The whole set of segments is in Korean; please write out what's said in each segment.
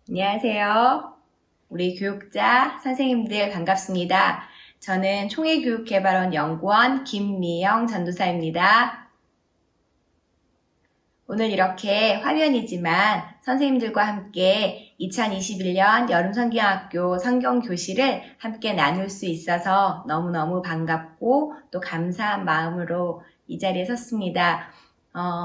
안녕하세요. 우리 교육자 선생님들 반갑습니다. 저는 총회교육개발원 연구원 김미영 전도사입니다. 오늘 이렇게 화면이지만 선생님들과 함께 2021년 여름성경학교 성경교실을 함께 나눌 수 있어서 너무너무 반갑고 또 감사한 마음으로 이 자리에 섰습니다.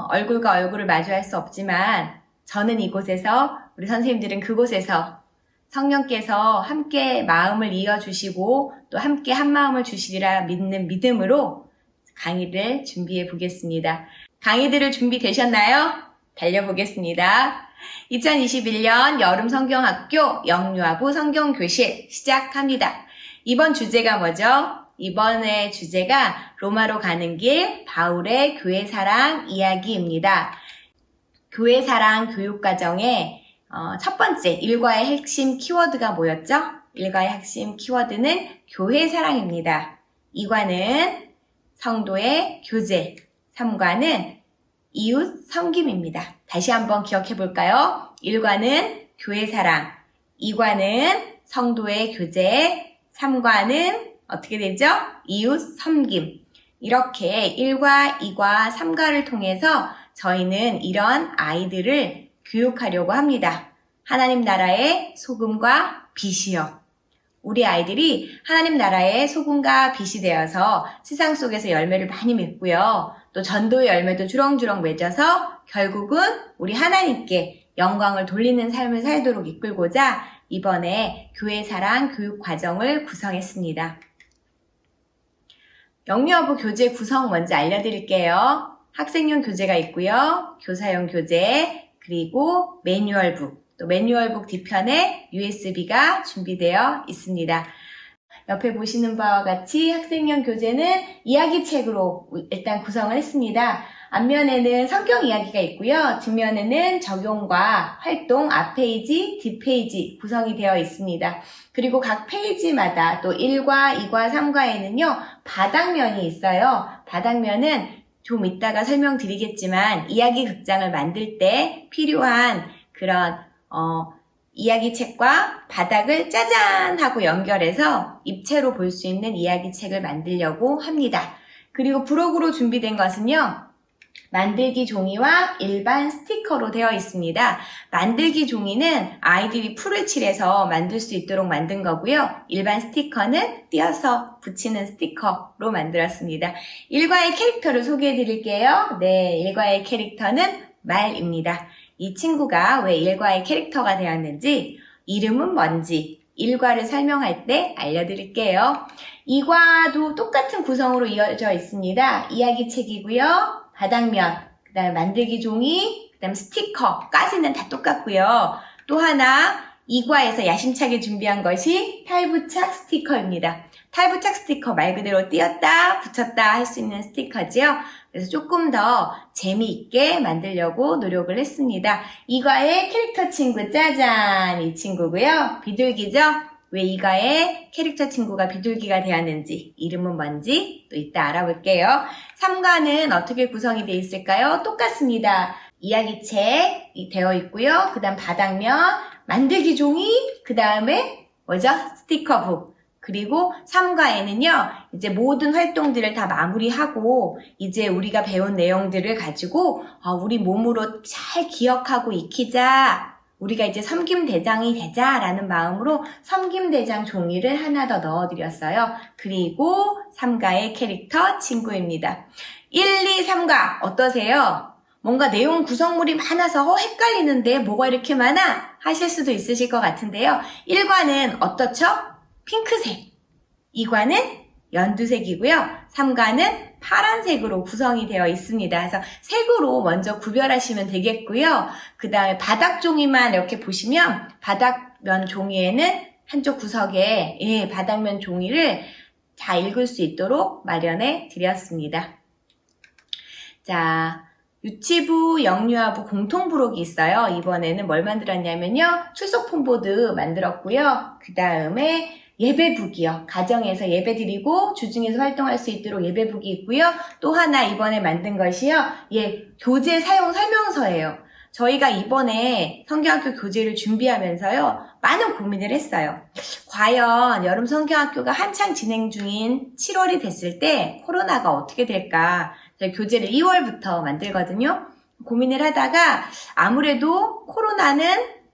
얼굴과 얼굴을 마주할 수 없지만 저는 이곳에서, 우리 선생님들은 그곳에서 성령께서 함께 마음을 이어주시고 또 함께 한 마음을 주시리라 믿는 믿음으로 강의를 준비해 보겠습니다. 강의들을 준비되셨나요? 달려보겠습니다. 2021년 여름성경학교 영유아부 성경교실 시작합니다. 이번 주제가 뭐죠? 이번의 주제가 로마로 가는 길 바울의 교회사랑 이야기입니다. 교회사랑 교육과정의 첫 번째 일과의 핵심 키워드가 뭐였죠? 일과의 핵심 키워드는 교회사랑입니다. 2과는 성도의 교제, 3과는 이웃 섬김입니다. 다시 한번 기억해 볼까요? 1과는 교회사랑, 2과는 성도의 교제, 3과는 어떻게 되죠? 이웃 섬김. 이렇게 1과, 2과, 3과를 통해서 저희는 이런 아이들을 교육하려고 합니다. 하나님 나라의 소금과 빛이요. 우리 아이들이 하나님 나라의 소금과 빛이 되어서 세상 속에서 열매를 많이 맺고요. 또 전도의 열매도 주렁주렁 맺어서 결국은 우리 하나님께 영광을 돌리는 삶을 살도록 이끌고자 이번에 교회사랑 교육과정을 구성했습니다. 영유아부 교재 구성 먼저 알려드릴게요. 학생용 교재가 있고요. 교사용 교재, 그리고 매뉴얼북, 또 매뉴얼북 뒤편에 USB가 준비되어 있습니다. 옆에 보시는 바와 같이 학생용 교재는 이야기책으로 일단 구성을 했습니다. 앞면에는 성경 이야기가 있고요. 뒷면에는 적용과 활동, 앞페이지, 뒷페이지 구성이 되어 있습니다. 그리고 각 페이지마다 또 1과, 2과, 3과에는요. 바닥면이 있어요. 바닥면은 좀 이따가 설명드리겠지만 이야기 극장을 만들 때 필요한 그런 이야기책과 바닥을 짜잔 하고 연결해서 입체로 볼 수 있는 이야기책을 만들려고 합니다. 그리고 부록으로 준비된 것은요. 만들기 종이와 일반 스티커로 되어 있습니다. 만들기 종이는 아이들이 풀을 칠해서 만들 수 있도록 만든 거고요. 일반 스티커는 띄어서 붙이는 스티커로 만들었습니다. 1과의 캐릭터를 소개해 드릴게요. 네, 1과의 캐릭터는 말입니다. 이 친구가 왜 1과의 캐릭터가 되었는지, 이름은 뭔지 1과를 설명할 때 알려드릴게요. 2과도 똑같은 구성으로 이어져 있습니다. 이야기책이고요. 바닥면, 그 다음에 만들기 종이, 그 다음 스티커까지는 다 똑같고요. 또 하나 2과에서 야심차게 준비한 것이 탈부착 스티커입니다. 탈부착 스티커 말 그대로 띄었다 붙였다 할 수 있는 스티커지요. 그래서 조금 더 재미있게 만들려고 노력을 했습니다. 2과의 캐릭터 친구 짜잔, 이 친구고요. 비둘기죠. 왜 2과의 캐릭터 친구가 비둘기가 되었는지, 이름은 뭔지 또 이따 알아볼게요. 3과는 어떻게 구성이 되어 있을까요? 똑같습니다. 이야기책이 되어 있고요. 그 다음 바닥면, 만들기 종이, 그 다음에 뭐죠? 스티커북. 그리고 3과에는요, 이제 모든 활동들을 다 마무리하고, 이제 우리가 배운 내용들을 가지고, 우리 몸으로 잘 기억하고 익히자. 우리가 이제 섬김대장이 되자라는 마음으로 섬김대장 종이를 하나 더 넣어드렸어요. 그리고 3과의 캐릭터 친구입니다. 1, 2, 3과 어떠세요? 뭔가 내용 구성물이 많아서 헷갈리는데 뭐가 이렇게 많아? 하실 수도 있으실 것 같은데요. 1과는 어떻죠? 핑크색. 2과는 연두색이고요. 3과는 파란색으로 구성이 되어 있습니다. 그래서 색으로 먼저 구별하시면 되겠고요. 그 다음에 바닥 종이만 이렇게 보시면 바닥면 종이에는 한쪽 구석에 바닥면 종이를 다 읽을 수 있도록 마련해 드렸습니다. 자, 유치부, 영유아부 공통부록이 있어요. 이번에는 뭘 만들었냐면요. 출석 폰보드 만들었고요. 그 다음에 예배북이요. 가정에서 예배드리고 주중에서 활동할 수 있도록 예배북이 있고요. 또 하나 이번에 만든 것이요. 교재 사용 설명서예요. 저희가 이번에 성경학교 교재를 준비하면서요, 많은 고민을 했어요. 과연 여름 성경학교가 한창 진행 중인 7월이 됐을 때 코로나가 어떻게 될까? 저희 교재를 2월부터 만들거든요. 고민을 하다가 아무래도 코로나는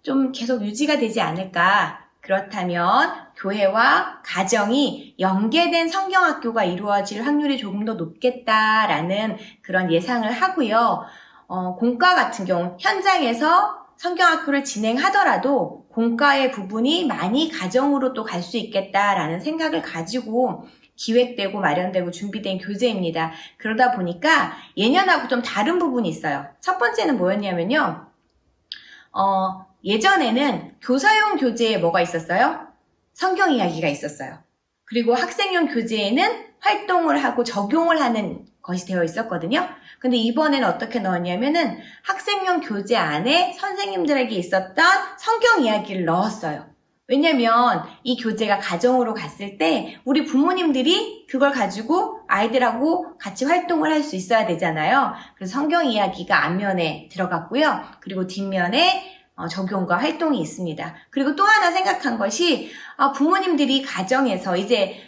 좀 계속 유지가 되지 않을까. 그렇다면 교회와 가정이 연계된 성경학교가 이루어질 확률이 조금 더 높겠다라는 그런 예상을 하고요. 공과 같은 경우 현장에서 성경학교를 진행하더라도 공과의 부분이 많이 가정으로 또 갈 수 있겠다라는 생각을 가지고 기획되고 마련되고 준비된 교재입니다. 그러다 보니까 예년하고 좀 다른 부분이 있어요. 첫 번째는 뭐였냐면요. 예전에는 교사용 교재에 뭐가 있었어요? 성경 이야기가 있었어요. 그리고 학생용 교재에는 활동을 하고 적용을 하는 것이 되어 있었거든요. 근데 이번에는 어떻게 넣었냐면은 학생용 교재 안에 선생님들에게 있었던 성경 이야기를 넣었어요. 왜냐면 이 교재가 가정으로 갔을 때 우리 부모님들이 그걸 가지고 아이들하고 같이 활동을 할 수 있어야 되잖아요. 그래서 성경 이야기가 앞면에 들어갔고요. 그리고 뒷면에 적용과 활동이 있습니다. 그리고 또 하나 생각한 것이 부모님들이 가정에서 이제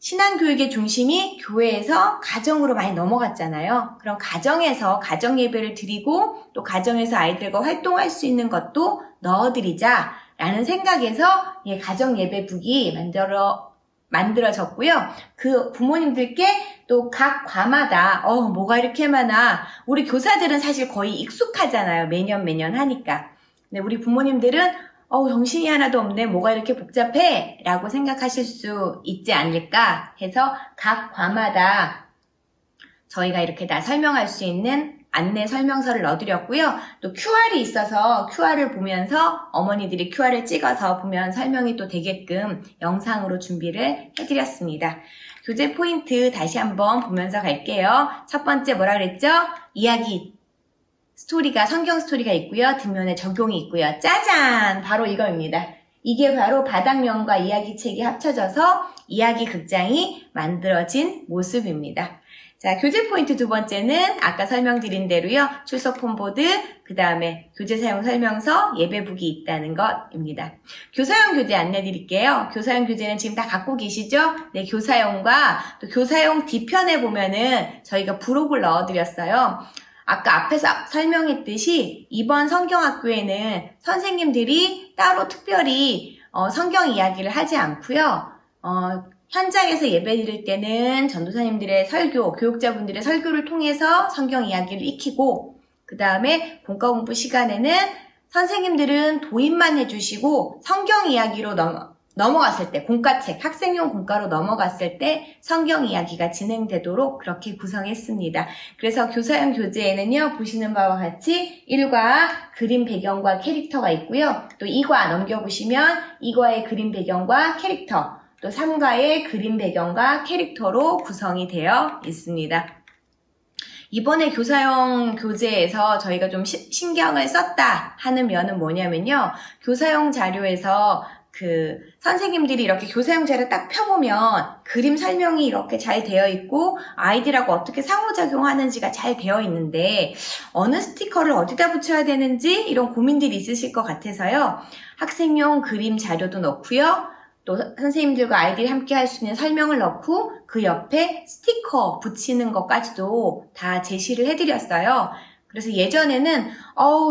신앙교육의 중심이 교회에서 가정으로 많이 넘어갔잖아요. 그럼 가정에서 가정 예배를 드리고 또 가정에서 아이들과 활동할 수 있는 것도 넣어드리자라는 생각에서 가정 예배북이 만들어졌고요. 그 부모님들께 또 각 과마다 뭐가 이렇게 많아. 우리 교사들은 사실 거의 익숙하잖아요. 매년 하니까. 근데 우리 부모님들은 정신이 하나도 없네. 뭐가 이렇게 복잡해? 라고 생각하실 수 있지 않을까 해서 각 과마다 저희가 이렇게 다 설명할 수 있는 안내 설명서를 넣어드렸고요. 또 QR이 있어서 QR을 보면서 어머니들이 QR을 찍어서 보면 설명이 또 되게끔 영상으로 준비를 해드렸습니다. 교재 포인트 다시 한번 보면서 갈게요. 첫 번째 뭐라 그랬죠? 이야기. 스토리가, 성경 스토리가 있고요. 뒷면에 적용이 있고요. 짜잔! 바로 이거입니다. 이게 바로 바닥면과 이야기책이 합쳐져서 이야기 극장이 만들어진 모습입니다. 자, 교재 포인트 두 번째는 아까 설명드린 대로요. 출석 폰보드, 그 다음에 교재 사용 설명서, 예배북이 있다는 것입니다. 교사용 교재 안내 드릴게요. 교사용 교재는 지금 다 갖고 계시죠? 네, 교사용과 또 교사용 뒤편에 보면은 저희가 부록을 넣어드렸어요. 아까 앞에서 설명했듯이 이번 성경학교에는 선생님들이 따로 특별히 성경 이야기를 하지 않고요. 현장에서 예배 드릴 때는 전도사님들의 설교, 교육자분들의 설교를 통해서 성경 이야기를 익히고 그 다음에 공과 공부 시간에는 선생님들은 도입만 해주시고 성경 이야기로 넘어갔을 때, 공과책, 학생용 공과로 넘어갔을 때 성경 이야기가 진행되도록 그렇게 구성했습니다. 그래서 교사용 교재에는요, 보시는 바와 같이 1과 그림 배경과 캐릭터가 있고요. 또 2과 넘겨보시면 2과의 그림 배경과 캐릭터, 또 3과의 그림 배경과 캐릭터로 구성이 되어 있습니다. 이번에 교사용 교재에서 저희가 좀 신경을 썼다 하는 면은 뭐냐면요. 교사용 자료에서 선생님들이 이렇게 교사용 자료 딱 펴보면 그림 설명이 이렇게 잘 되어 있고 아이들하고 어떻게 상호작용하는지가 잘 되어 있는데 어느 스티커를 어디다 붙여야 되는지 이런 고민들이 있으실 것 같아서요. 학생용 그림 자료도 넣고요. 또 선생님들과 아이들이 함께 할 수 있는 설명을 넣고 그 옆에 스티커 붙이는 것까지도 다 제시를 해드렸어요. 그래서 예전에는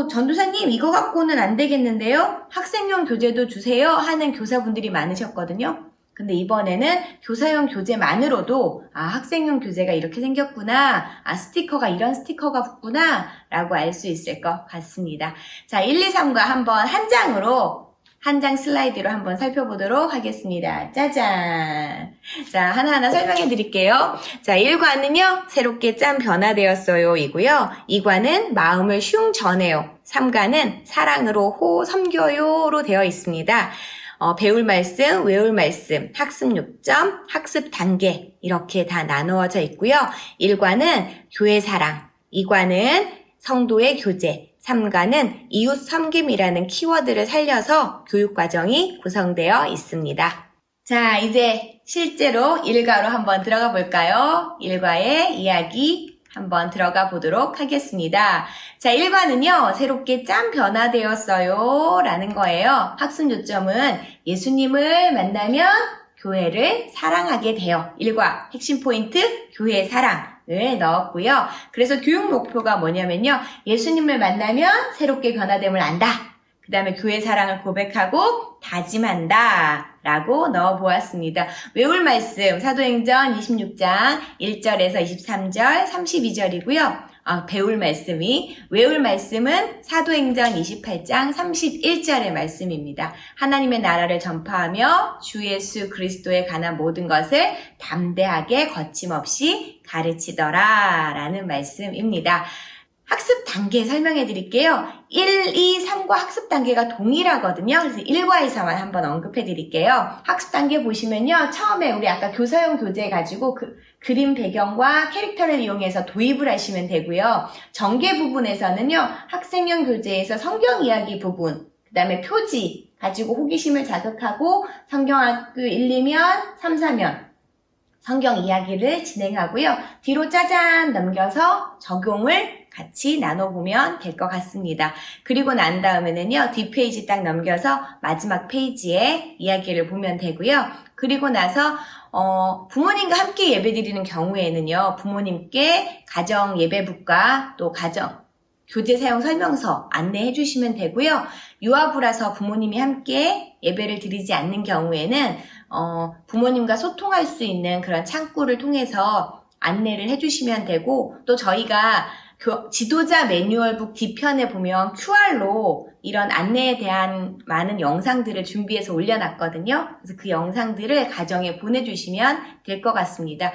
전도사님 이거 갖고는 안 되겠는데요? 학생용 교재도 주세요 하는 교사분들이 많으셨거든요. 근데 이번에는 교사용 교재만으로도 학생용 교재가 이렇게 생겼구나, 스티커가 이런 스티커가 붙구나 라고 알 수 있을 것 같습니다. 자, 1, 2, 3과 한번 한 장 슬라이드로 한번 살펴보도록 하겠습니다. 짜잔! 자, 하나하나 설명해 드릴게요. 자, 1과는요, 새롭게 짠 변화되었어요 이고요. 2과는 마음을 슝 전해요. 3과는 사랑으로 호 섬겨요로 되어 있습니다. 배울 말씀, 외울 말씀, 학습 요점, 학습 단계 이렇게 다 나누어져 있고요. 1과는 교회 사랑, 2과는 성도의 교제, 3과는 이웃 섬김이라는 키워드를 살려서 교육과정이 구성되어 있습니다. 자, 이제 실제로 1과로 한번 들어가 볼까요? 1과의 이야기 한번 들어가 보도록 하겠습니다. 자, 1과는요, 새롭게 짠 변화되었어요 라는 거예요. 학습 요점은 예수님을 만나면 교회를 사랑하게 돼요. 1과 핵심 포인트, 교회의 사랑을 넣었고요. 그래서 교육 목표가 뭐냐면요, 예수님을 만나면 새롭게 변화됨을 안다. 그 다음에 교회 사랑을 고백하고 다짐한다 라고 넣어보았습니다. 외울 말씀 사도행전 26장 1절에서 23절 32절이고요. 외울 말씀은 사도행전 28장 31절의 말씀입니다. 하나님의 나라를 전파하며 주 예수 그리스도에 관한 모든 것을 담대하게 거침없이 가르치더라 라는 말씀입니다. 학습 단계 설명해 드릴게요. 1, 2, 3과 학습 단계가 동일하거든요. 그래서 1과에서만 한번 언급해 드릴게요. 학습 단계 보시면요. 처음에 우리 아까 교사용 교재 가지고 그림 배경과 캐릭터를 이용해서 도입을 하시면 되고요. 전개 부분에서는요. 학생용 교재에서 성경 이야기 부분, 그 다음에 표지 가지고 호기심을 자극하고 성경학교 1, 2면, 3, 4면 성경 이야기를 진행하고요. 뒤로 짜잔 넘겨서 적용을 같이 나눠보면 될 것 같습니다. 그리고 난 다음에는요, 뒷페이지 딱 넘겨서 마지막 페이지에 이야기를 보면 되고요. 그리고 나서 부모님과 함께 예배드리는 경우에는요, 부모님께 가정 예배북과 또 가정 교재 사용 설명서 안내해 주시면 되고요. 유아부라서 부모님이 함께 예배를 드리지 않는 경우에는 부모님과 소통할 수 있는 그런 창구를 통해서 안내를 해주시면 되고, 또 저희가 지도자 매뉴얼북 뒤편에 보면 QR로 이런 안내에 대한 많은 영상들을 준비해서 올려놨거든요. 그래서 그 영상들을 가정에 보내주시면 될 것 같습니다.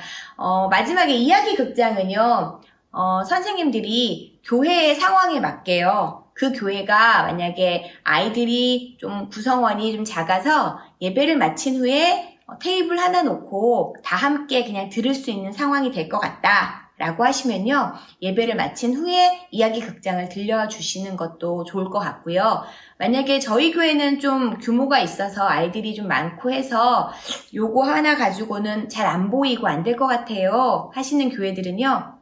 마지막에 이야기 극장은요, 선생님들이 교회의 상황에 맞게요. 그 교회가 만약에 아이들이 좀 구성원이 좀 작아서 예배를 마친 후에 테이블 하나 놓고 다 함께 그냥 들을 수 있는 상황이 될 것 같다 라고 하시면요, 예배를 마친 후에 이야기 극장을 들려주시는 것도 좋을 것 같고요. 만약에 저희 교회는 좀 규모가 있어서 아이들이 좀 많고 해서 요거 하나 가지고는 잘 안 보이고 안 될 것 같아요 하시는 교회들은요,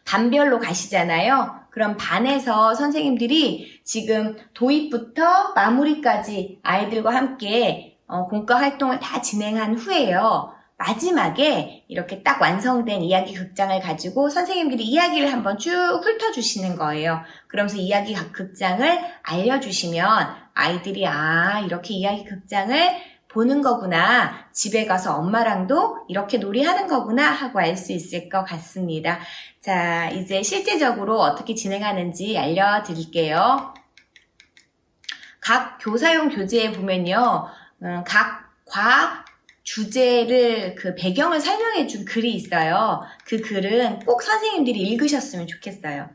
반별로 가시잖아요. 그럼 반에서 선생님들이 지금 도입부터 마무리까지 아이들과 함께 공과 활동을 다 진행한 후에요, 마지막에 이렇게 딱 완성된 이야기 극장을 가지고 선생님들이 이야기를 한번 쭉 훑어주시는 거예요. 그러면서 이야기 극장을 알려주시면 아이들이 이렇게 이야기 극장을 보는 거구나, 집에 가서 엄마랑도 이렇게 놀이하는 거구나 하고 알 수 있을 것 같습니다. 자, 이제 실제적으로 어떻게 진행하는지 알려드릴게요. 각 교사용 교재에 보면요, 각 주제를 그 배경을 설명해 준 글이 있어요. 그 글은 꼭 선생님들이 읽으셨으면 좋겠어요.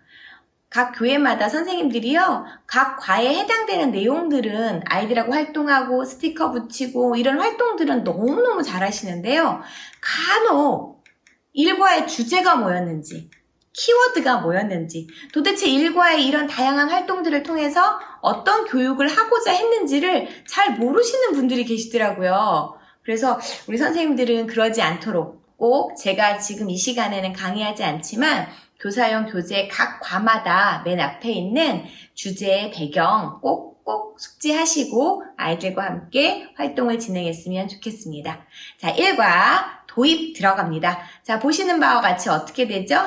각 교회마다 선생님들이요, 각 과에 해당되는 내용들은 아이들하고 활동하고 스티커 붙이고 이런 활동들은 너무너무 잘 하시는데요, 간혹 일과의 주제가 뭐였는지, 키워드가 뭐였는지, 도대체 일과의 이런 다양한 활동들을 통해서 어떤 교육을 하고자 했는지를 잘 모르시는 분들이 계시더라고요. 그래서 우리 선생님들은 그러지 않도록 꼭, 제가 지금 이 시간에는 강의하지 않지만 교사용 교재 각 과마다 맨 앞에 있는 주제의 배경 꼭 숙지하시고 아이들과 함께 활동을 진행했으면 좋겠습니다. 자, 1과 도입 들어갑니다. 자, 보시는 바와 같이 어떻게 되죠?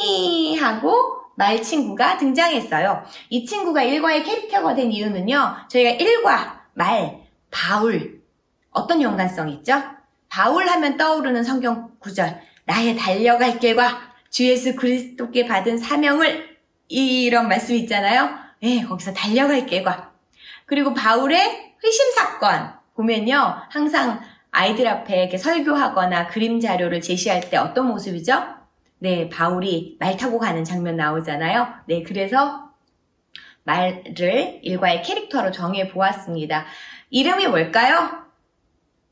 히히 하고 말 친구가 등장했어요. 이 친구가 1과의 캐릭터가 된 이유는요, 저희가 1과 말, 바울, 어떤 연관성이 있죠? 바울 하면 떠오르는 성경 구절, 나의 달려갈 길과 주 예수 그리스도께 받은 사명을, 이런 말씀 있잖아요. 네, 거기서 달려갈 길과. 그리고 바울의 회심 사건 보면요, 항상 아이들 앞에 이렇게 설교하거나 그림 자료를 제시할 때 어떤 모습이죠? 네, 바울이 말 타고 가는 장면 나오잖아요. 네, 그래서 말을 일과의 캐릭터로 정해 보았습니다. 이름이 뭘까요?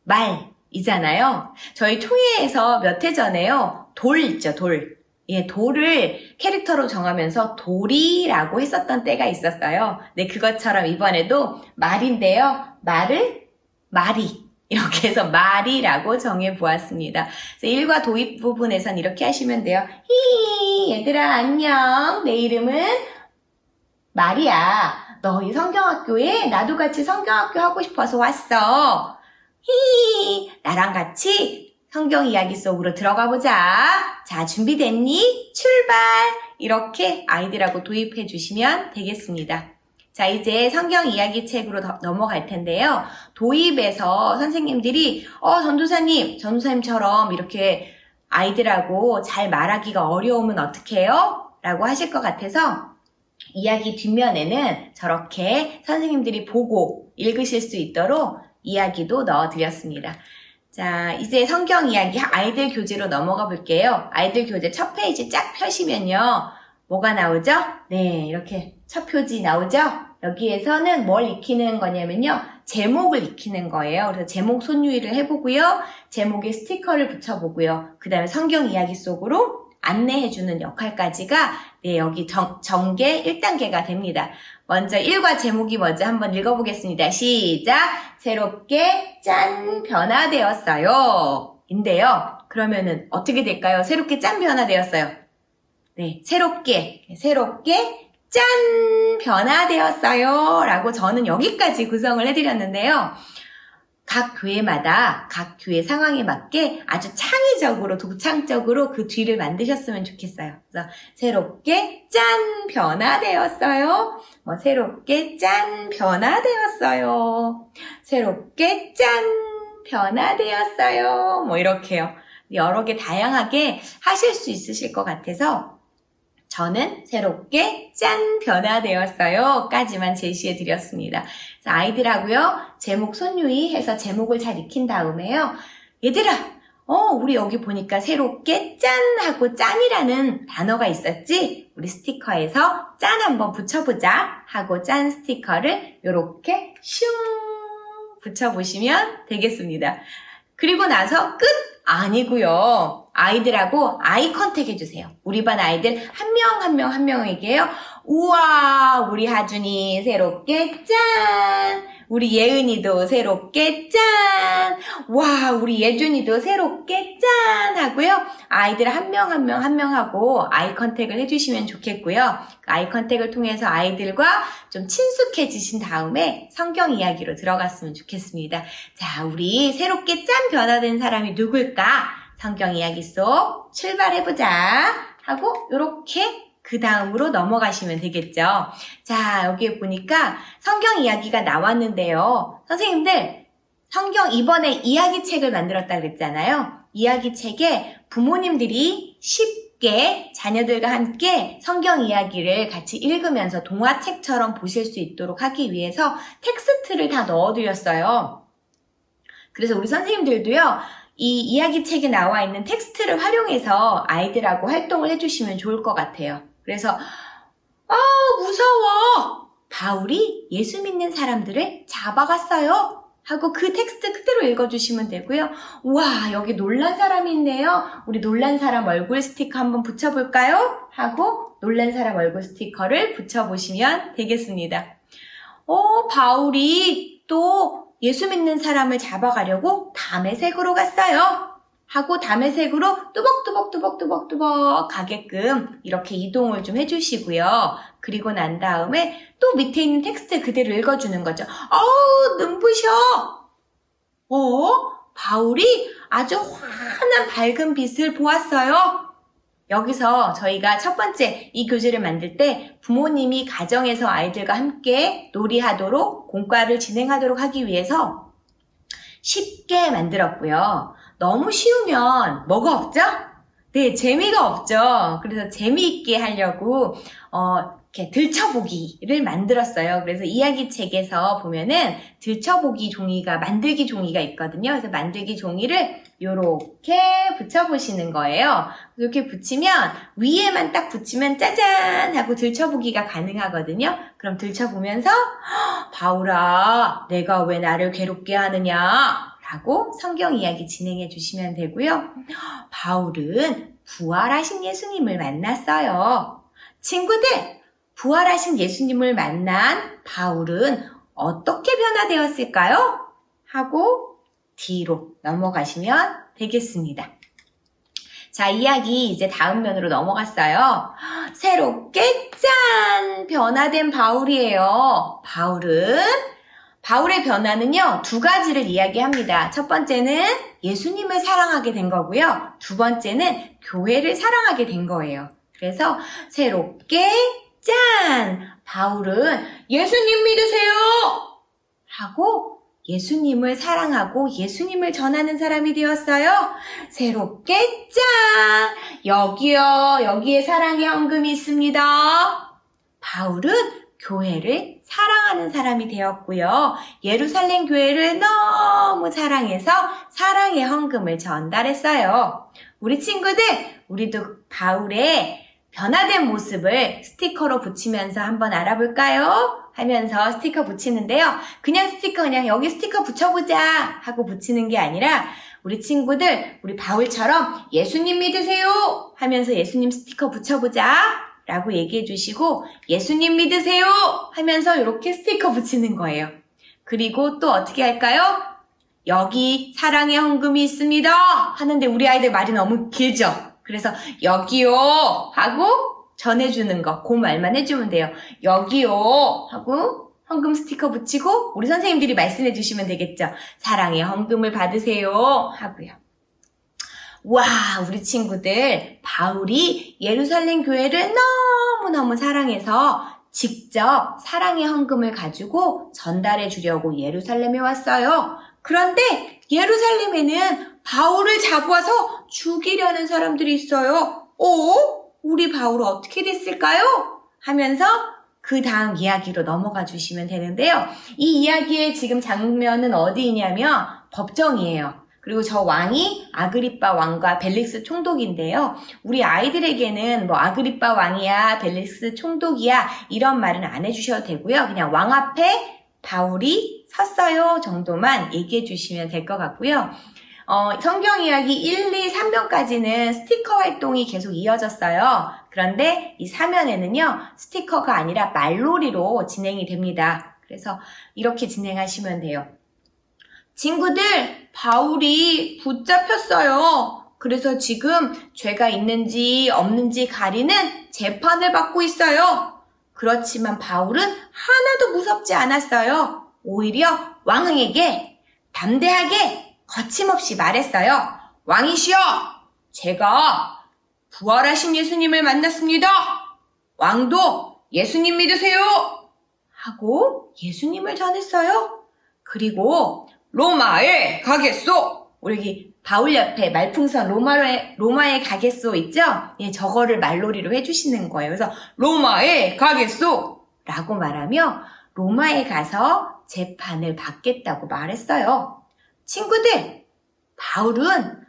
말이잖아요. 저희 초예에서 몇 해 전에요, 돌 있죠, 돌. 예, 돌을 캐릭터로 정하면서 돌이라고 했었던 때가 있었어요. 네, 그것처럼 이번에도 말인데요, 말이 이렇게 해서 말이라고 정해보았습니다. 그래서 일과 도입 부분에선 이렇게 하시면 돼요. 얘들아 안녕. 내 이름은 말이야. 너희 성경학교에 나도 같이 성경학교 하고 싶어서 왔어. 나랑 같이 성경 이야기 속으로 들어가 보자. 자, 준비됐니? 출발! 이렇게 아이들하고 도입해 주시면 되겠습니다. 자, 이제 성경 이야기 책으로 넘어갈 텐데요. 도입에서 선생님들이 전도사님처럼 이렇게 아이들하고 잘 말하기가 어려우면 어떡해요? 라고 하실 것 같아서 이야기 뒷면에는 저렇게 선생님들이 보고 읽으실 수 있도록 이야기도 넣어드렸습니다. 자, 이제 성경 이야기 아이들 교재로 넘어가 볼게요. 아이들 교재 첫 페이지 쫙 펴시면요. 뭐가 나오죠? 네, 이렇게 첫 표지 나오죠? 여기에서는 뭘 익히는 거냐면요. 제목을 익히는 거예요. 그래서 제목 손유희를 해보고요. 제목에 스티커를 붙여보고요. 그 다음에 성경 이야기 속으로 안내해주는 역할까지가 네, 여기 전개 1단계가 됩니다. 먼저 1과 제목이 뭐죠? 한번 읽어보겠습니다. 시작! 새롭게 짠 변화되었어요. 인데요. 그러면은 어떻게 될까요? 새롭게 짠 변화되었어요. 네, 새롭게 짠 변화되었어요. 라고 저는 여기까지 구성을 해드렸는데요. 각 교회마다 각 교회 상황에 맞게 아주 창의적으로 독창적으로 그 뒤를 만드셨으면 좋겠어요. 그래서 새롭게 짠 변화되었어요. 새롭게 짠 변화되었어요. 새롭게 짠 변화되었어요. 이렇게요. 여러 개 다양하게 하실 수 있으실 것 같아서 저는 새롭게 짠 변화되었어요 까지만 제시해 드렸습니다. 아이들하고요 제목 손유희 해서 제목을 잘 익힌 다음에요. 얘들아 우리 여기 보니까 새롭게 짠 하고 짠이라는 단어가 있었지? 우리 스티커에서 짠 한번 붙여보자 하고 짠 스티커를 이렇게 슝 붙여보시면 되겠습니다. 그리고 나서 끝? 아니고요. 아이들하고 아이 컨택 해주세요. 우리 반 아이들 한 명에게요. 우와, 우리 하준이 새롭게 짠! 우리 예은이도 새롭게 짠! 와, 우리 예준이도 새롭게 짠! 하고요. 아이들 한 명 하고 아이 컨택을 해주시면 좋겠고요. 그 아이 컨택을 통해서 아이들과 좀 친숙해지신 다음에 성경 이야기로 들어갔으면 좋겠습니다. 자, 우리 새롭게 짠 변화된 사람이 누굴까? 성경 이야기 속 출발해보자 하고 요렇게 그 다음으로 넘어가시면 되겠죠. 자, 여기에 보니까 성경 이야기가 나왔는데요. 선생님들, 성경 이번에 이야기책을 만들었다 그랬잖아요. 이야기책에 부모님들이 쉽게 자녀들과 함께 성경 이야기를 같이 읽으면서 동화책처럼 보실 수 있도록 하기 위해서 텍스트를 다 넣어드렸어요. 그래서 우리 선생님들도요. 이 이야기책에 나와 있는 텍스트를 활용해서 아이들하고 활동을 해주시면 좋을 것 같아요. 그래서 무서워! 바울이 예수 믿는 사람들을 잡아갔어요. 하고 그 텍스트 그대로 읽어주시면 되고요. 우와, 여기 놀란 사람이 있네요. 우리 놀란 사람 얼굴 스티커 한번 붙여볼까요? 하고 놀란 사람 얼굴 스티커를 붙여보시면 되겠습니다. 바울이 또 예수 믿는 사람을 잡아가려고 다메섹으로 갔어요. 하고 다메섹으로 뚜벅뚜벅 가게끔 이렇게 이동을 좀 해주시고요. 그리고 난 다음에 또 밑에 있는 텍스트 그대로 읽어주는 거죠. 눈부셔! 바울이 아주 환한 밝은 빛을 보았어요. 여기서 저희가 첫 번째 이 교재를 만들 때 부모님이 가정에서 아이들과 함께 놀이하도록 공과를 진행하도록 하기 위해서 쉽게 만들었고요. 너무 쉬우면 뭐가 없죠? 네, 재미가 없죠. 그래서 재미있게 하려고 이렇게 들춰보기를 만들었어요. 그래서 이야기책에서 보면은 들춰보기 종이가 만들기 종이가 있거든요. 그래서 만들기 종이를 요렇게 붙여보시는 거예요. 이렇게 붙이면 위에만 딱 붙이면 짜잔 하고 들춰보기가 가능하거든요. 그럼 들춰보면서 바울아, 내가 왜 나를 괴롭게 하느냐? 라고 성경 이야기 진행해 주시면 되고요. 바울은 부활하신 예수님을 만났어요. 친구들, 부활하신 예수님을 만난 바울은 어떻게 변화되었을까요? 하고 D로 넘어가시면 되겠습니다. 자, 이야기 이제 다음 면으로 넘어갔어요. 새롭게 짠! 변화된 바울이에요. 바울의 변화는요, 두 가지를 이야기합니다. 첫 번째는 예수님을 사랑하게 된 거고요. 두 번째는 교회를 사랑하게 된 거예요. 그래서 새롭게 짠! 바울은 예수님 믿으세요! 하고 예수님을 사랑하고 예수님을 전하는 사람이 되었어요. 새롭게 짠! 여기요, 여기에 사랑의 헌금이 있습니다. 바울은 교회를 사랑하는 사람이 되었고요. 예루살렘 교회를 너무 사랑해서 사랑의 헌금을 전달했어요. 우리 친구들, 우리도 바울의 변화된 모습을 스티커로 붙이면서 한번 알아볼까요? 하면서 스티커 붙이는데요. 그냥 여기 스티커 붙여보자 하고 붙이는 게 아니라 우리 친구들, 우리 바울처럼 예수님 믿으세요 하면서 예수님 스티커 붙여보자 라고 얘기해 주시고 예수님 믿으세요 하면서 이렇게 스티커 붙이는 거예요. 그리고 또 어떻게 할까요? 여기 사랑의 헌금이 있습니다 하는데 우리 아이들 말이 너무 길죠? 그래서 여기요 하고 전해주는 거, 그 말만 해주면 돼요. 여기요 하고 헌금 스티커 붙이고 우리 선생님들이 말씀해 주시면 되겠죠. 사랑의 헌금을 받으세요 하고요. 와, 우리 친구들, 바울이 예루살렘 교회를 너무너무 사랑해서 직접 사랑의 헌금을 가지고 전달해 주려고 예루살렘에 왔어요. 그런데 예루살렘에는 바울을 잡아서 죽이려는 사람들이 있어요. 우리 바울은 어떻게 됐을까요? 하면서 그 다음 이야기로 넘어가 주시면 되는데요. 이 이야기의 지금 장면은 어디냐면 법정이에요. 그리고 저 왕이 아그리빠 왕과 벨릭스 총독인데요. 우리 아이들에게는 뭐 아그리빠 왕이야, 벨릭스 총독이야 이런 말은 안 해주셔도 되고요. 그냥 왕 앞에 바울이 섰어요 정도만 얘기해 주시면 될 것 같고요. 성경 이야기 1, 2, 3면까지는 스티커 활동이 계속 이어졌어요. 그런데 이 4면에는요, 스티커가 아니라 말놀이로 진행이 됩니다. 그래서 이렇게 진행하시면 돼요. 친구들, 바울이 붙잡혔어요. 그래서 지금 죄가 있는지 없는지 가리는 재판을 받고 있어요. 그렇지만 바울은 하나도 무섭지 않았어요. 오히려 왕에게 담대하게 거침없이 말했어요. 왕이시여, 제가 부활하신 예수님을 만났습니다. 왕도 예수님 믿으세요. 하고 예수님을 전했어요. 그리고 로마에 가겠소. 우리 바울 옆에 말풍선 로마에 가겠소 있죠? 예, 저거를 말놀이로 해주시는 거예요. 그래서 로마에 가겠소 라고 말하며 로마에 가서 재판을 받겠다고 말했어요. 친구들, 바울은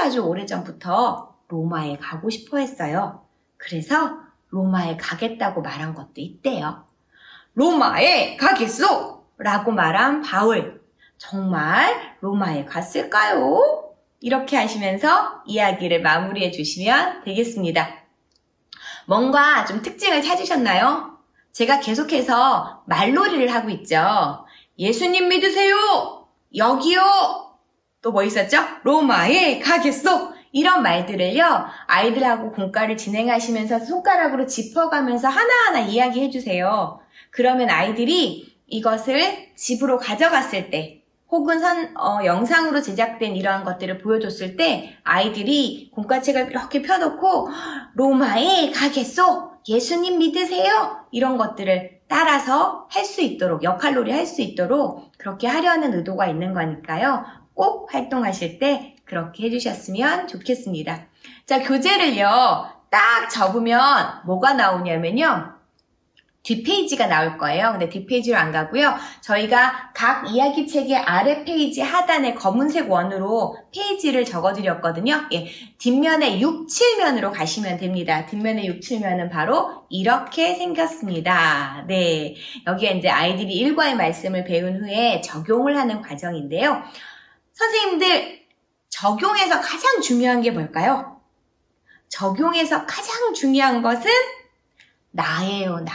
아주 오래전부터 로마에 가고 싶어 했어요. 그래서 로마에 가겠다고 말한 것도 있대요. 로마에 가겠소! 라고 말한 바울. 정말 로마에 갔을까요? 이렇게 하시면서 이야기를 마무리해 주시면 되겠습니다. 뭔가 좀 특징을 찾으셨나요? 제가 계속해서 말놀이를 하고 있죠. 예수님 믿으세요! 여기요! 또 뭐 있었죠? 로마에 가겠소! 이런 말들을요, 아이들하고 공과를 진행하시면서 손가락으로 짚어가면서 하나하나 이야기해 주세요. 그러면 아이들이 이것을 집으로 가져갔을 때, 혹은 영상으로 제작된 이러한 것들을 보여줬을 때, 아이들이 공과책을 이렇게 펴놓고, 로마에 가겠소! 예수님 믿으세요? 이런 것들을 따라서 할 수 있도록, 역할놀이 할 수 있도록 그렇게 하려는 의도가 있는 거니까요. 꼭 활동하실 때 그렇게 해주셨으면 좋겠습니다. 자, 교재를요, 딱 접으면 뭐가 나오냐면요. 뒷페이지가 나올 거예요. 근데 뒷페이지로 안 가고요. 저희가 각 이야기책의 아래 페이지 하단에 검은색 원으로 페이지를 적어드렸거든요. 예, 뒷면에 6, 7면으로 가시면 됩니다. 뒷면에 6, 7면은 바로 이렇게 생겼습니다. 네, 여기에 이제 아이들이 일과의 말씀을 배운 후에 적용을 하는 과정인데요. 선생님들, 적용에서 가장 중요한 게 뭘까요? 적용에서 가장 중요한 것은 나예요, 나.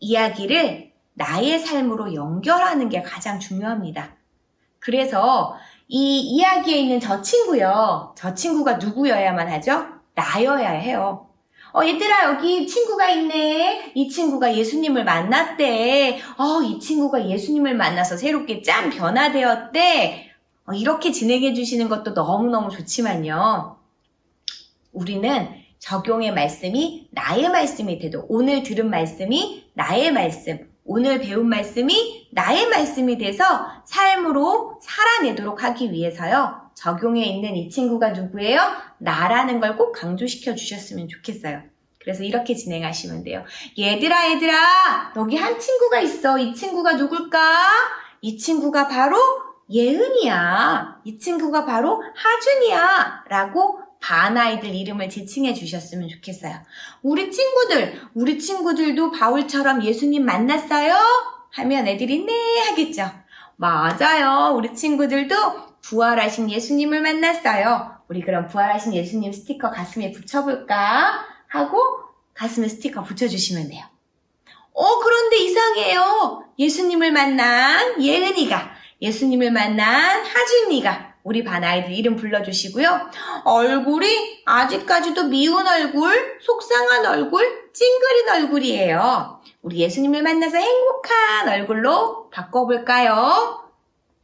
이야기를 나의 삶으로 연결하는 게 가장 중요합니다. 그래서 이 이야기에 있는 저 친구요. 저 친구가 누구여야만 하죠? 나여야 해요. 얘들아, 여기 친구가 있네. 이 친구가 예수님을 만났대. 이 친구가 예수님을 만나서 새롭게 짠 변화되었대. 이렇게 진행해 주시는 것도 너무너무 좋지만요. 우리는 적용의 말씀이 나의 말씀이 돼도 오늘 들은 말씀이 나의 말씀, 오늘 배운 말씀이 나의 말씀이 돼서 삶으로 살아내도록 하기 위해서요. 적용에 있는 이 친구가 누구예요? 나라는 걸 꼭 강조시켜 주셨으면 좋겠어요. 그래서 이렇게 진행하시면 돼요. 얘들아, 여기 한 친구가 있어. 이 친구가 누굴까? 이 친구가 바로 예은이야. 이 친구가 바로 하준이야. 라고 반 아이들 이름을 지칭해 주셨으면 좋겠어요. 우리 친구들도 바울처럼 예수님 만났어요? 하면 애들이 네 하겠죠. 맞아요. 우리 친구들도 부활하신 예수님을 만났어요. 우리 그럼 부활하신 예수님 스티커 가슴에 붙여볼까? 하고 가슴에 스티커 붙여주시면 돼요. 그런데 이상해요. 예수님을 만난 예은이가, 예수님을 만난 하준이가 우리 반 아이들 이름 불러주시고요. 얼굴이 아직까지도 미운 얼굴, 속상한 얼굴, 찡그린 얼굴이에요. 우리 예수님을 만나서 행복한 얼굴로 바꿔볼까요?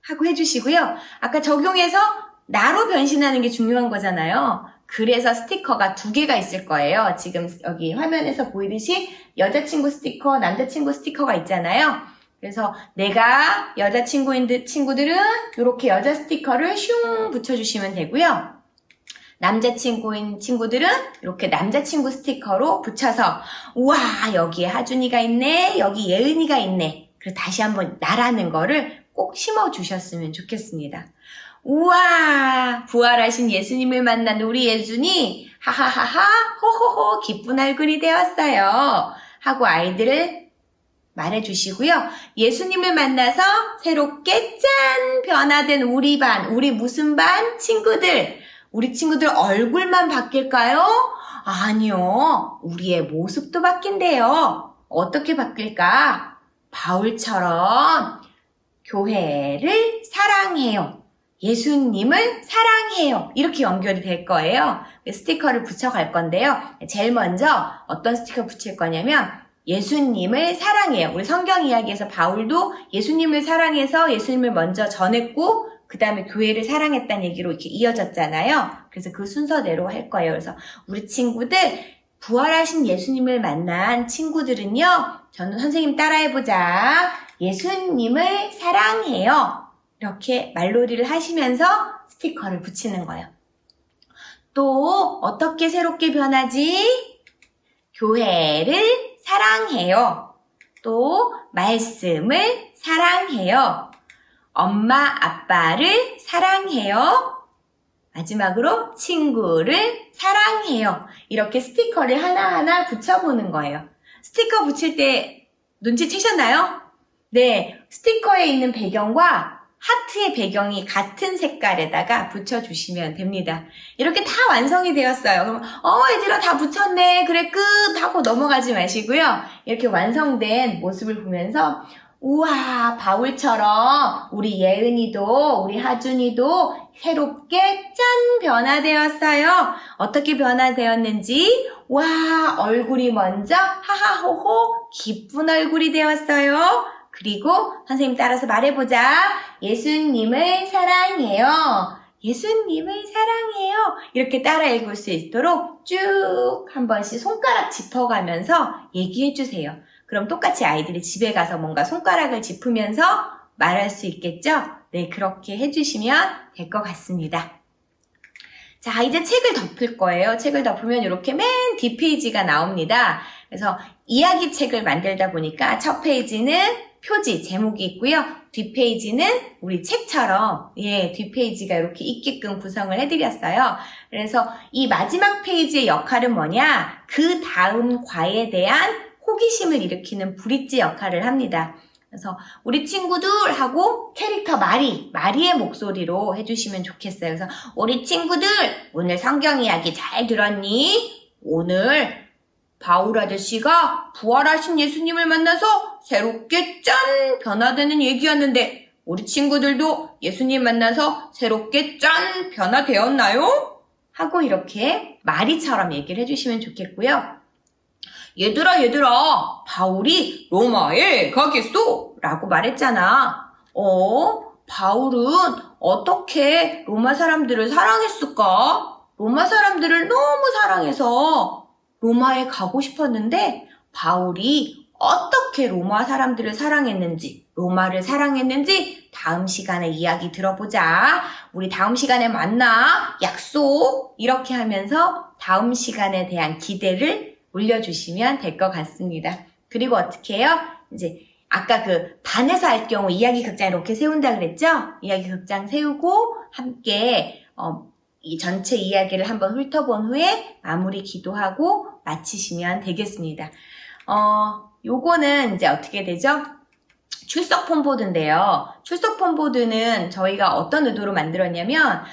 하고 해주시고요. 아까 적용해서 나로 변신하는 게 중요한 거잖아요. 그래서 스티커가 2개가 있을 거예요. 지금 여기 화면에서 보이듯이 여자친구 스티커, 남자친구 스티커가 있잖아요. 그래서 내가 여자친구인 친구들은 이렇게 여자 스티커를 슝 붙여주시면 되고요. 남자친구인 친구들은 이렇게 남자친구 스티커로 붙여서 우와, 여기에 하준이가 있네, 여기 예은이가 있네. 그리고 다시 한번 나라는 거를 꼭 심어주셨으면 좋겠습니다. 우와, 부활하신 예수님을 만난 우리 예준이 하하하하 호호호 기쁜 얼굴이 되었어요 하고 아이들을 말해주시고요. 예수님을 만나서 새롭게 짠 변화된 우리 반, 우리 무슨 반? 친구들. 우리 친구들 얼굴만 바뀔까요? 아니요. 우리의 모습도 바뀐대요. 어떻게 바뀔까? 바울처럼 교회를 사랑해요. 예수님을 사랑해요. 이렇게 연결이 될 거예요. 스티커를 붙여갈 건데요. 제일 먼저 어떤 스티커 붙일 거냐면 예수님을 사랑해요. 우리 성경 이야기에서 바울도 예수님을 사랑해서 예수님을 먼저 전했고 그 다음에 교회를 사랑했다는 얘기로 이렇게 이어졌잖아요. 그래서 그 순서대로 할 거예요. 그래서 우리 친구들 부활하신 예수님을 만난 친구들은요. 저는 선생님 따라해보자. 예수님을 사랑해요. 이렇게 말놀이를 하시면서 스티커를 붙이는 거예요. 또 어떻게 새롭게 변하지? 교회를 사랑해요. 또 말씀을 사랑해요. 엄마, 아빠를 사랑해요. 마지막으로 친구를 사랑해요. 이렇게 스티커를 하나하나 붙여보는 거예요. 스티커 붙일 때 눈치채셨나요? 네, 스티커에 있는 배경과 하트의 배경이 같은 색깔에다가 붙여주시면 됩니다. 이렇게 다 완성이 되었어요. 그럼 얘들아 다 붙였네. 그래 끝 하고 넘어가지 마시고요. 이렇게 완성된 모습을 보면서 우와, 바울처럼 우리 예은이도 우리 하준이도 새롭게 짠 변화되었어요. 어떻게 변화되었는지 와, 얼굴이 먼저 하하호호 기쁜 얼굴이 되었어요. 그리고 선생님 따라서 말해보자. 예수님을 사랑해요. 예수님을 사랑해요. 이렇게 따라 읽을 수 있도록 쭉 한 번씩 손가락 짚어가면서 얘기해주세요. 그럼 똑같이 아이들이 집에 가서 뭔가 손가락을 짚으면서 말할 수 있겠죠? 네, 그렇게 해주시면 될 것 같습니다. 자, 이제 책을 덮을 거예요. 책을 덮으면 이렇게 맨 뒷페이지가 나옵니다. 그래서 이야기 책을 만들다 보니까 첫 페이지는 표지, 제목이 있고요. 뒷페이지는 우리 책처럼 뒷페이지가 이렇게 있게끔 구성을 해드렸어요. 그래서 이 마지막 페이지의 역할은 뭐냐? 그 다음 과에 대한 호기심을 일으키는 브릿지 역할을 합니다. 그래서 우리 친구들하고 캐릭터 마리의 목소리로 해주시면 좋겠어요. 그래서 우리 친구들 오늘 성경 이야기 잘 들었니? 오늘 바울 아저씨가 부활하신 예수님을 만나서 새롭게 짠 변화되는 얘기였는데 우리 친구들도 예수님 만나서 새롭게 짠! 변화되었나요? 하고 이렇게 마리처럼 얘기를 해주시면 좋겠고요. 얘들아, 바울이 로마에 가겠소! 라고 말했잖아. 바울은 어떻게 로마 사람들을 사랑했을까? 로마 사람들을 너무 사랑해서 로마에 가고 싶었는데 바울이 어떻게 로마 사람들을 사랑했는지, 로마를 사랑했는지 다음 시간에 이야기 들어보자. 우리 다음 시간에 만나. 약속. 이렇게 하면서 다음 시간에 대한 기대를 올려주시면 될 것 같습니다. 그리고 어떻게 해요? 이제 아까 그 반에서 할 경우 이야기 극장 이렇게 세운다 그랬죠? 이야기 극장 세우고 함께 이 전체 이야기를 한번 훑어본 후에 마무리 기도하고 마치시면 되겠습니다. 요거는 이제 어떻게 되죠? 출석 폰보드인데요. 출석 폰보드는 저희가 어떤 의도로 만들었냐면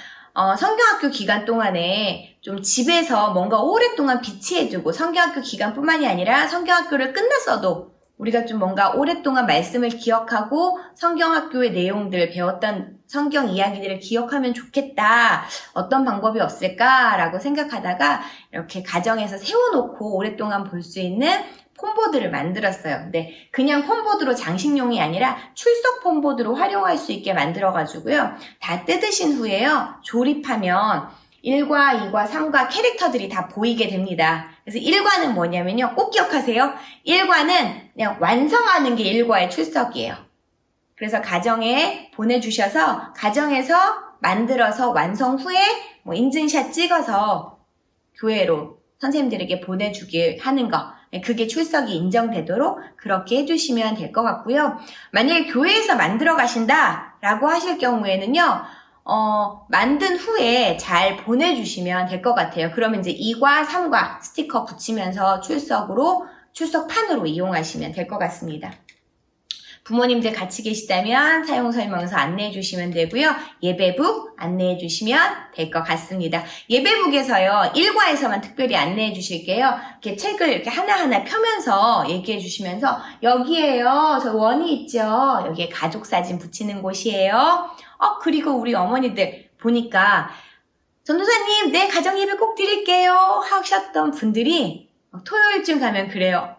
성경학교 기간 동안에 좀 집에서 뭔가 오랫동안 비치해두고 성경학교 기간뿐만이 아니라 성경학교를 끝났어도 우리가 좀 뭔가 오랫동안 말씀을 기억하고 성경학교의 내용들 배웠던 성경 이야기들을 기억하면 좋겠다. 어떤 방법이 없을까라고 생각하다가 이렇게 가정에서 세워놓고 오랫동안 볼 수 있는 폰보드를 만들었어요. 근데 그냥 폰보드로 장식용이 아니라 출석 폰보드로 활용할 수 있게 만들어가지고요. 다 뜯으신 후에요. 조립하면 1과 2과 3과 캐릭터들이 다 보이게 됩니다. 그래서 1과는 뭐냐면요. 꼭 기억하세요. 1과는 그냥 완성하는 게 1과의 출석이에요. 그래서 가정에 보내주셔서 가정에서 만들어서 완성 후에 뭐 인증샷 찍어서 교회로 선생님들에게 보내주게 하는 거. 그게 출석이 인정되도록 그렇게 해주시면 될 것 같고요. 만약에 교회에서 만들어 가신다라고 하실 경우에는요. 만든 후에 잘 보내주시면 될 것 같아요. 그러면 이제 2과 3과 스티커 붙이면서 출석판으로 이용하시면 될 것 같습니다. 부모님들 같이 계시다면 사용 설명서 안내해 주시면 되고요. 예배북 안내해 주시면 될 것 같습니다. 예배북에서요. 1과에서만 특별히 안내해 주실게요. 이렇게 책을 이렇게 하나하나 펴면서 얘기해 주시면서 여기에요. 저 원이 있죠. 여기에 가족 사진 붙이는 곳이에요. 그리고 우리 어머니들 보니까 전도사님 내 가정 예배 꼭 드릴게요 하셨던 분들이 토요일쯤 가면 그래요.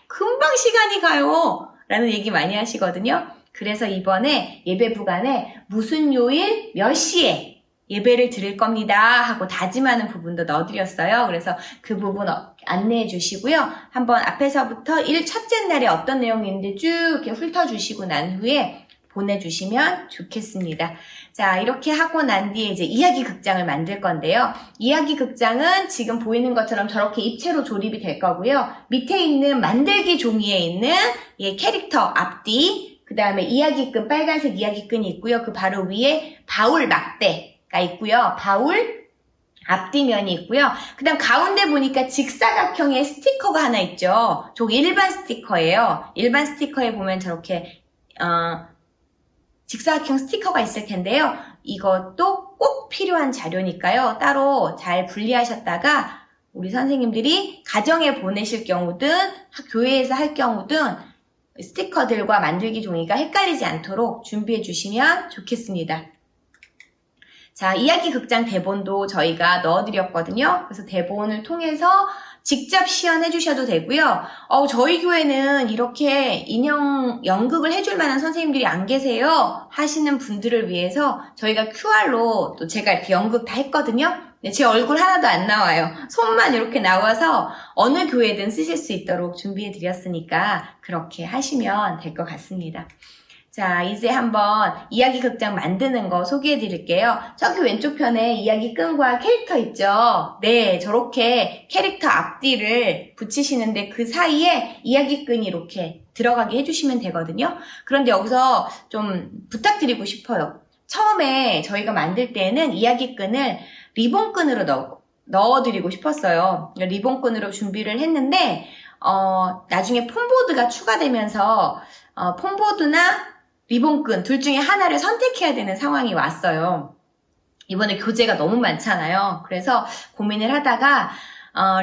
금방 시간이 가요. 라는 얘기 많이 하시거든요. 그래서 이번에 예배북 안에 무슨 요일 몇 시에 예배를 드릴 겁니다 하고 다짐하는 부분도 넣어드렸어요. 그래서 그 부분 안내해 주시고요. 한번 앞에서부터 첫째 날에 어떤 내용이 있는지 쭉 이렇게 훑어주시고 난 후에 보내주시면 좋겠습니다. 자, 이렇게 하고 난 뒤에 이제 이야기 극장을 만들 건데요. 이야기 극장은 지금 보이는 것처럼 저렇게 입체로 조립이 될 거고요. 밑에 있는 만들기 종이에 있는 캐릭터 앞뒤, 그 다음에 이야기끈, 빨간색 이야기끈이 있고요. 그 바로 위에 바울 막대가 있고요. 바울 앞뒤면이 있고요. 그 다음 가운데 보니까 직사각형의 스티커가 하나 있죠. 저거 일반 스티커예요. 일반 스티커에 보면 저렇게 직사각형 스티커가 있을 텐데요. 이것도 꼭 필요한 자료니까요. 따로 잘 분리하셨다가 우리 선생님들이 가정에 보내실 경우든 교회에서 할 경우든 스티커들과 만들기 종이가 헷갈리지 않도록 준비해 주시면 좋겠습니다. 자, 이야기 극장 대본도 저희가 넣어드렸거든요. 그래서 대본을 통해서 직접 시연해 주셔도 되고요. 저희 교회는 이렇게 인형 연극을 해줄 만한 선생님들이 안 계세요 하시는 분들을 위해서 저희가 QR로 또 제가 이렇게 연극 다 했거든요. 제 얼굴 하나도 안 나와요. 손만 이렇게 나와서 어느 교회든 쓰실 수 있도록 준비해 드렸으니까 그렇게 하시면 될 것 같습니다. 자, 이제 한번 이야기 극장 만드는 거 소개해 드릴게요. 저기 왼쪽 편에 이야기 끈과 캐릭터 있죠? 네, 저렇게 캐릭터 앞뒤를 붙이시는데 그 사이에 이야기 끈이 이렇게 들어가게 해주시면 되거든요. 그런데 여기서 좀 부탁드리고 싶어요. 처음에 저희가 만들 때는 이야기 끈을 리본끈으로 넣어드리고 싶었어요. 리본끈으로 준비를 했는데 나중에 폰보드가 추가되면서 폰보드나 리본끈 둘 중에 하나를 선택해야 되는 상황이 왔어요. 이번에 교재가 너무 많잖아요. 그래서 고민을 하다가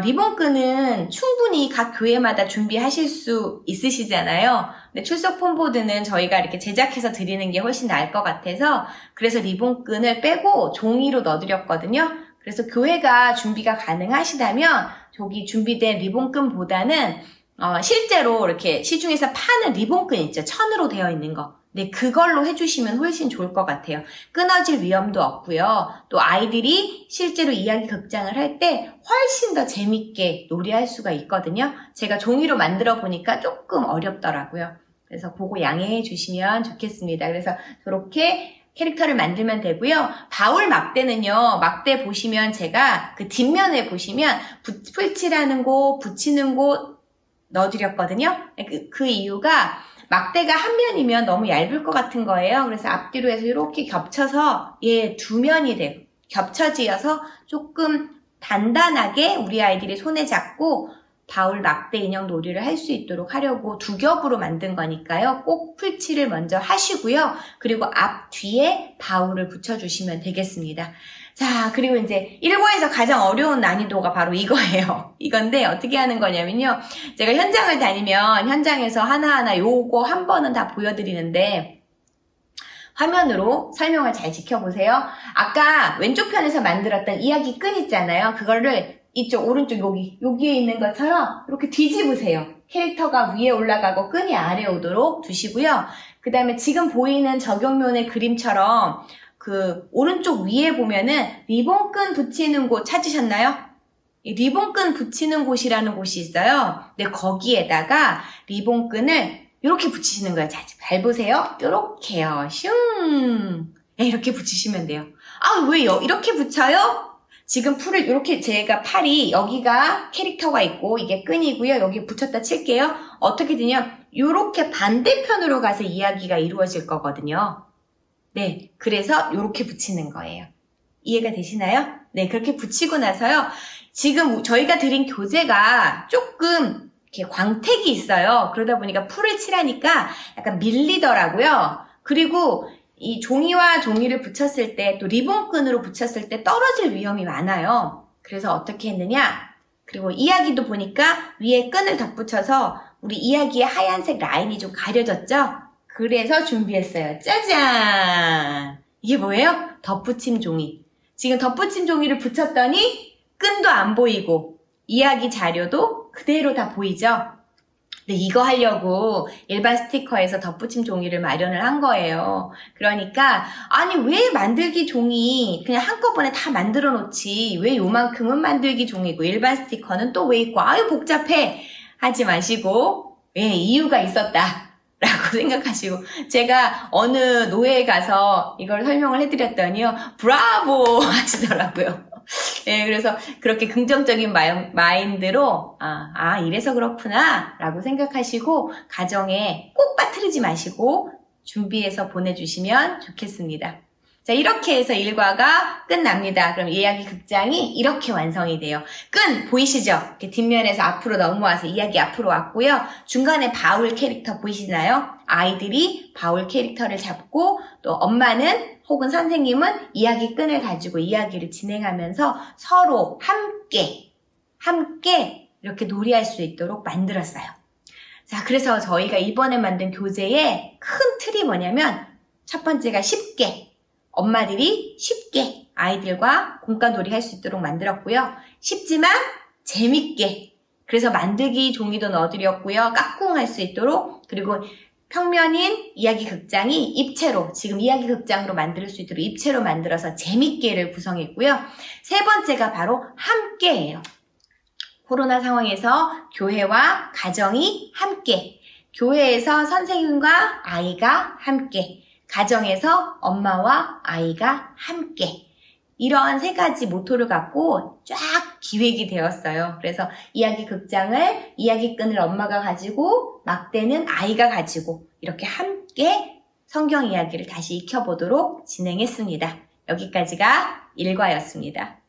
리본끈은 충분히 각 교회마다 준비하실 수 있으시잖아요. 근데 출석 폼보드는 저희가 이렇게 제작해서 드리는 게 훨씬 나을 것 같아서 그래서 리본끈을 빼고 종이로 넣어드렸거든요. 그래서 교회가 준비가 가능하시다면 저기 준비된 리본끈보다는 실제로 이렇게 시중에서 파는 리본끈 있죠. 천으로 되어 있는 거. 네, 그걸로 해주시면 훨씬 좋을 것 같아요. 끊어질 위험도 없고요. 또 아이들이 실제로 이야기 극장을 할 때 훨씬 더 재밌게 놀이할 수가 있거든요. 제가 종이로 만들어 보니까 조금 어렵더라고요. 그래서 그거 양해해 주시면 좋겠습니다. 그래서 그렇게 캐릭터를 만들면 되고요. 바울 막대는요. 막대 보시면 제가 그 뒷면에 보시면 풀칠하는 곳, 붙이는 곳 넣어드렸거든요. 그 이유가 막대가 한 면이면 너무 얇을 것 같은 거예요. 그래서 앞뒤로 해서 이렇게 겹쳐서 두 면이 돼요. 겹쳐지어서 조금 단단하게 우리 아이들이 손에 잡고 바울 막대 인형 놀이를 할 수 있도록 하려고 두 겹으로 만든 거니까요. 꼭 풀칠을 먼저 하시고요. 그리고 앞 뒤에 바울을 붙여주시면 되겠습니다. 자, 그리고 이제 1과에서 가장 어려운 난이도가 바로 이거예요. 이건데 어떻게 하는 거냐면요. 제가 현장을 다니면 현장에서 하나하나 요거 한 번은 다 보여드리는데 화면으로 설명을 잘 지켜보세요. 아까 왼쪽 편에서 만들었던 이야기 끈 있잖아요. 그거를 이쪽 오른쪽 여기에 있는 것처럼 이렇게 뒤집으세요. 캐릭터가 위에 올라가고 끈이 아래에 오도록 두시고요. 그 다음에 지금 보이는 적용면의 그림처럼 그 오른쪽 위에 보면은 리본끈 붙이는 곳 찾으셨나요? 이 리본끈 붙이는 곳이라는 곳이 있어요. 근데 거기에다가 리본끈을 이렇게 붙이시는 거예요. 잘 보세요. 이렇게요. 슝. 이렇게 붙이시면 돼요. 아, 왜 이렇게 붙여요? 지금 풀을 이렇게 제가 팔이 여기가 캐릭터가 있고 이게 끈이고요. 여기 붙였다 칠게요. 어떻게 되냐? 이렇게 반대편으로 가서 이야기가 이루어질 거거든요. 네, 그래서 이렇게 붙이는 거예요. 이해가 되시나요? 네, 그렇게 붙이고 나서요. 지금 저희가 드린 교재가 조금 이렇게 광택이 있어요. 그러다 보니까 풀을 칠하니까 약간 밀리더라고요. 그리고 이 종이와 종이를 붙였을 때 또 리본끈으로 붙였을 때 떨어질 위험이 많아요. 그래서 어떻게 했느냐? 그리고 이야기도 보니까 위에 끈을 덧붙여서 우리 이야기의 하얀색 라인이 좀 가려졌죠? 그래서 준비했어요. 짜잔! 이게 뭐예요? 덧붙임 종이. 지금 덧붙임 종이를 붙였더니 끈도 안 보이고 이야기 자료도 그대로 다 보이죠? 근데 이거 하려고 일반 스티커에서 덧붙임 종이를 마련을 한 거예요. 그러니까 아니 왜 만들기 종이 그냥 한꺼번에 다 만들어 놓지 왜 요만큼은 만들기 종이고 일반 스티커는 또 왜 있고 아유 복잡해 하지 마시고 이유가 있었다 라고 생각하시고 제가 어느 노예에 가서 이걸 설명을 해드렸더니요 브라보 하시더라고요. 네, 그래서 그렇게 긍정적인 마인드로 이래서 그렇구나 라고 생각하시고 가정에 꼭 빠뜨리지 마시고 준비해서 보내주시면 좋겠습니다. 자, 이렇게 해서 1과가 끝납니다. 그럼 이야기 극장이 이렇게 완성이 돼요. 끈 보이시죠? 이렇게 뒷면에서 앞으로 넘어와서 이야기 앞으로 왔고요. 중간에 바울 캐릭터 보이시나요? 아이들이 바울 캐릭터를 잡고 또 엄마는 혹은 선생님은 이야기 끈을 가지고 이야기를 진행하면서 서로 함께 이렇게 놀이할 수 있도록 만들었어요. 자, 그래서 저희가 이번에 만든 교재의 큰 틀이 뭐냐면 첫 번째가 쉽게 엄마들이 쉽게 아이들과 공과놀이 할 수 있도록 만들었고요. 쉽지만 재밌게 그래서 만들기 종이도 넣어드렸고요. 깍꿍할 수 있도록 그리고 평면인 이야기 극장이 입체로 지금 이야기 극장으로 만들 수 있도록 입체로 만들어서 재밌게를 구성했고요. 세 번째가 바로 함께예요. 코로나 상황에서 교회와 가정이 함께 교회에서 선생님과 아이가 함께 가정에서 엄마와 아이가 함께 이러한 세 가지 모토를 갖고 쫙 기획이 되었어요. 그래서 이야기 극장을 이야기끈을 엄마가 가지고 막대는 아이가 가지고 이렇게 함께 성경 이야기를 다시 익혀보도록 진행했습니다. 여기까지가 1과였습니다.